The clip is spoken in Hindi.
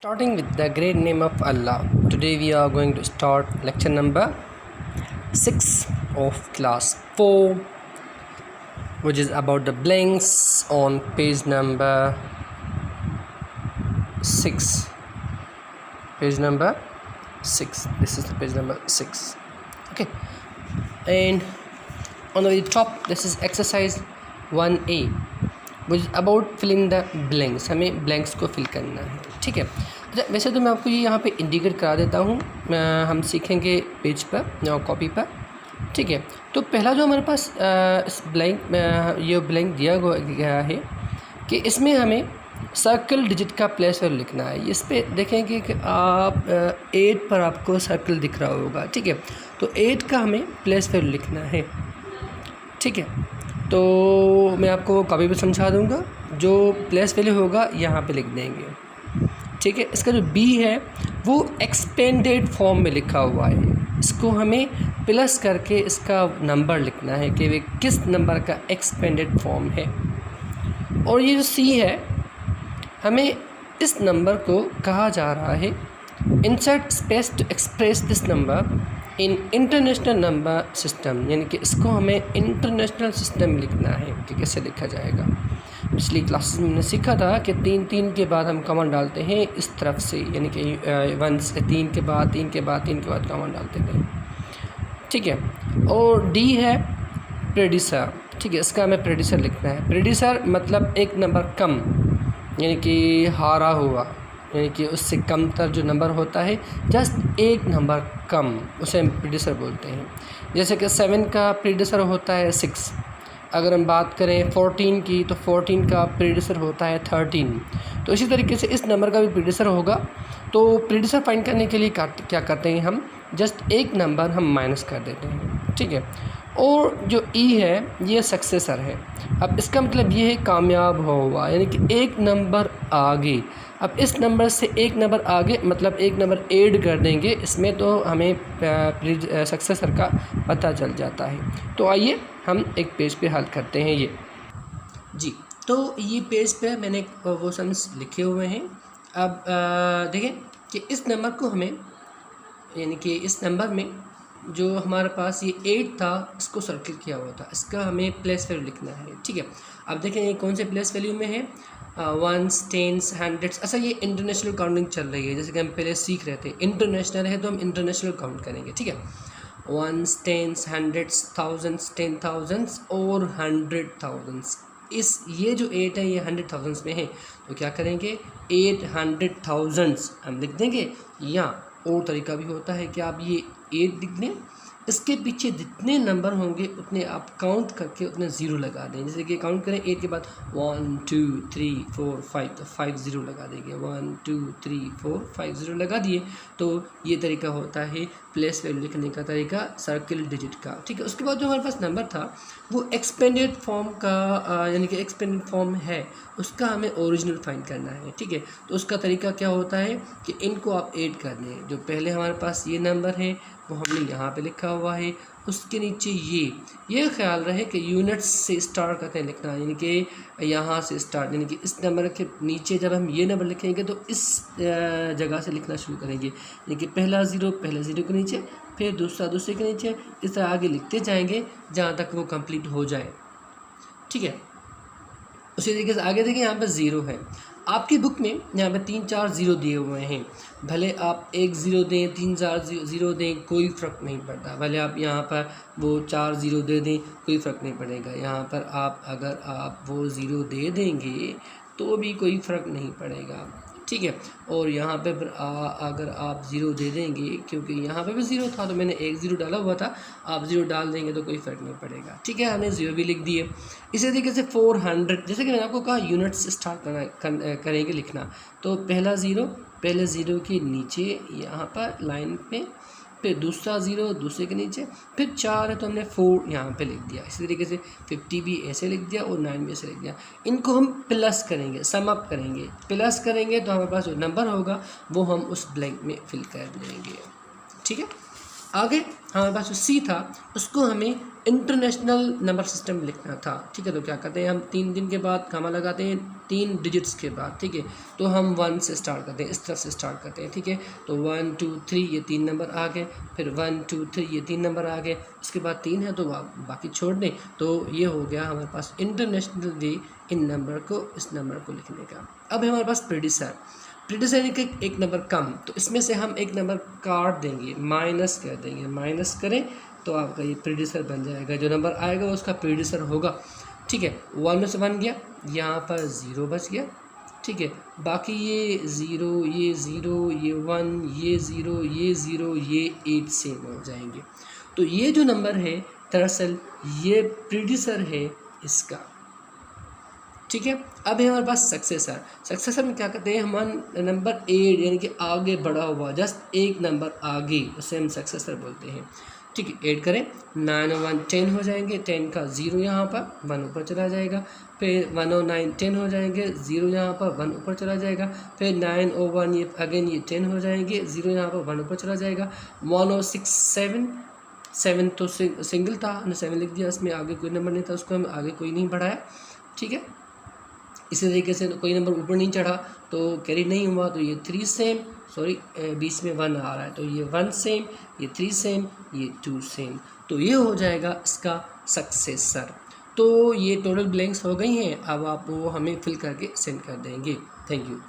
Starting with the great name of Allah, today we are going to start lecture number 6 of class 4, which is about the blanks on page number 6. Page number 6. This is the page number 6. Okay, and on the very top, this is exercise 1A, which is about filling the blanks. हमें blanks को fill करना है, ठीक है। अच्छा, वैसे तो मैं आपको ये यहाँ पे इंडिकेट करा देता हूँ, हम सीखेंगे पेज पर, कॉपी पर, ठीक है। तो पहला जो हमारे पास इस ब्लैंक ये ब्लैंक दिया गया है कि इसमें हमें सर्कल डिजिट का प्लेस वैल्यू लिखना है। इस पर देखेंगे कि आप 8 पर आपको सर्कल दिख रहा होगा, ठीक है। तो 8 का हमें प्लेस वैल्यू लिखना है, ठीक है। तो मैं आपको कॉपी पर समझा दूंगा, जो प्लेस वैल्यू होगा यहाँ पे लिख देंगे, ठीक है। इसका जो बी है वो एक्सपेंडेड फॉर्म में लिखा हुआ है, इसको हमें प्लस करके इसका नंबर लिखना है कि वे किस नंबर का एक्सपेंडेड फॉर्म है। और ये जो सी है, हमें इस नंबर को कहा जा रहा है insert space to express this number in international number system, यानी कि इसको हमें इंटरनेशनल सिस्टम में लिखना है कि कैसे लिखा जाएगा। पिछली क्लासेस में हमने सीखा था कि 3 के बाद हम कॉमन डालते हैं इस तरफ से, यानी कि 1 से 3 के बाद 3 के बाद 3 के बाद कॉमन डालते थे, ठीक है। और डी है प्रेडिसर, ठीक है। इसका हमें प्रेडिसर लिखना है। प्रेडिसर मतलब एक नंबर कम, यानी कि हारा हुआ, यानी कि उससे कमतर जो नंबर होता है, जस्ट एक नंबर कम, उसे हम प्रेडिसर बोलते हैं। जैसे कि 7 का प्रेडिसर होता है 6। अगर हम बात करें 14 की, तो 14 का प्रेडिसर होता है 13। तो इसी तरीके से इस नंबर का भी प्रेडिसर होगा। तो प्रेडिसर फाइंड करने के लिए क्या करते हैं, हम जस्ट एक नंबर हम माइनस कर देते हैं, ठीक है। और जो ई है ये सक्सेसर है। अब इसका मतलब ये है कामयाब हुआ, यानी कि एक नंबर आगे। अब इस नंबर से एक नंबर आगे मतलब एक नंबर ऐड कर देंगे इसमें, तो हमें सक्सेसर का पता चल जाता है। तो आइए हम एक पेज पे हल करते हैं ये जी। तो ये पेज पे मैंने क्वेश्चंस लिखे हुए हैं। अब देखें कि इस नंबर को हमें, यानी कि इस नंबर में जो हमारे पास ये 8 था, इसको सर्कल किया हुआ था, इसका हमें प्लेस वैल्यू लिखना है, ठीक है। अब देखें ये कौन से प्लेस वैल्यू में है, 1s 10s 100s। अच्छा, ये इंटरनेशनल काउंटिंग चल रही है, जैसे कि हम पहले सीख रहे थे। इंटरनेशनल है तो हम इंटरनेशनल काउंट करेंगे, ठीक है। 1s 10s 100s 1000s 10,000s और 100,000s। ये जो 8 है ये 100,000s में है, तो क्या करेंगे 800,000s हम लिख देंगे। या और तरीका भी होता है कि आप ये 8 लिख दें, इसके पीछे जितने नंबर होंगे उतने आप काउंट करके उतने ज़ीरो लगा दें। जैसे कि काउंट करें 8 के बाद 1 2 3 4 5, तो 5 ज़ीरो लगा देंगे। 1 2 3 4 5 ज़ीरो लगा दिए। तो ये तरीका होता है प्लेस वैल्यू लिखने का तरीका सर्किल डिजिट का, ठीक है। उसके बाद जो हमारे पास नंबर था वो एक्सपेंडेड फॉर्म का, यानी कि एक्सपेंडेड फॉर्म है, उसका हमें ओरिजिनल फाइंड करना है, ठीक है। तो उसका तरीका क्या होता है कि इनको आप ऐड कर दें। जो पहले हमारे पास ये नंबर है वो हमने यहाँ पे लिखा हुआ है, उसके नीचे ये ख्याल रहे कि यूनिट्स से स्टार्ट करते हैं लिखना, यानी कि यहाँ से स्टार्ट, यानी कि इस नंबर के नीचे जब हम ये नंबर लिखेंगे तो इस जगह से लिखना शुरू करेंगे, यानी कि पहले ज़ीरो के नीचे, फिर दूसरे के नीचे, इस तरह आगे लिखते जाएंगे जहाँ तक वो कंप्लीट हो जाए, ठीक है। उसी तरीके से आगे देखिए, यहाँ पर ज़ीरो है। आपकी बुक में यहाँ पे 3-4 ज़ीरो दिए हुए हैं, भले आप 1 ज़ीरो दें 3-4 ज़ीरो दें, कोई फ़र्क नहीं पड़ता। भले आप यहाँ पर वो 4 ज़ीरो दे दें, कोई फ़र्क नहीं पड़ेगा। यहाँ पर अगर आप वो ज़ीरो दे देंगे तो भी कोई फ़र्क नहीं पड़ेगा, ठीक है। और यहाँ पे फिर अगर आप ज़ीरो दे देंगे, क्योंकि यहाँ पे भी ज़ीरो था तो मैंने 1 ज़ीरो डाला हुआ था, आप ज़ीरो डाल देंगे तो कोई फ़र्क नहीं पड़ेगा, ठीक है। हमने ज़ीरो भी लिख दिए। इसी तरीके से 400, जैसे कि मैंने आपको कहा यूनिट्स स्टार्ट करेंगे लिखना। तो पहले ज़ीरो के नीचे यहाँ पर लाइन पे, फिर दूसरा ज़ीरो दूसरे के नीचे, फिर 4 है तो हमने 4 यहाँ पे लिख दिया। इसी तरीके से 50 भी ऐसे लिख दिया और 9 भी ऐसे लिख दिया। इनको हम प्लस करेंगे, सम अप करेंगे। प्लस करेंगे तो हमारे पास जो नंबर होगा वो हम उस ब्लैंक में फिल कर देंगे, ठीक है। आगे हमारे पास जो सी था उसको हमें इंटरनेशनल नंबर सिस्टम लिखना था, ठीक है। तो क्या करते हैं हम 3 दिन के बाद कामा लगाते हैं 3 डिजिट्स के बाद, ठीक है। तो हम 1 से स्टार्ट करते हैं, इस तरफ से स्टार्ट करते हैं, ठीक है। तो 1 2 3 ये 3 नंबर आ गए, फिर 1 2 3 ये 3 नंबर आ गए, उसके बाद 3 है तो आप बाकी छोड़ दें। तो ये हो गया हमारे पास इंटरनेशनल वे इन नंबर को, इस नंबर को लिखने का। अब है हमारे पास प्रीडिसर के एक नंबर कम, तो इसमें से हम एक नंबर काट देंगे, माइनस कर देंगे, माइनस करें तो आपका ये प्रीडिसर बन जाएगा। जो नंबर आएगा वो उसका प्रीडिसर होगा, ठीक है। 1 में से 1 गया, यहाँ पर 0 बच गया, ठीक है। बाकी ये 0 ये 0 ये 1 ये 0 ये 0 ये 8 सेम हो जाएंगे। तो ये जो नंबर है दरअसल ये प्रीडिसर है इसका, ठीक है। अब है हमारे पास सक्सेसर में क्या करते हैं हम नंबर 8 यानी कि आगे बढ़ा हुआ, जस्ट एक नंबर आगे, उसे हम सक्सेसर बोलते हैं, ठीक है। ऐड करें 9 और 1 10 हो जाएंगे, 10 का 0 यहाँ पर 1 ऊपर चला जाएगा, फिर 1 और 9 10 हो जाएंगे, 0 यहाँ पर 1 ऊपर चला जाएगा, फिर 9 और 1 ये अगेन ये 10 हो जाएंगे, 0 यहाँ पर 1 ऊपर चला जाएगा, 1 और 6 7 तो सिंगल था, हमने 7 लिख दिया, इसमें आगे कोई नंबर नहीं था, उसको हम आगे कोई नहीं बढ़ाया, ठीक है। इसी तरीके से कोई नंबर ऊपर नहीं चढ़ा तो कैरी नहीं हुआ, तो ये 3 सेम, सॉरी बीच में 1 आ रहा है, तो ये 1 सेम, ये 3 सेम, ये 2 सेम, तो ये हो जाएगा इसका सक्सेसर। तो ये टोटल ब्लैंक्स हो गई हैं, अब आप वो हमें फिल करके सेंड कर देंगे। Thank you.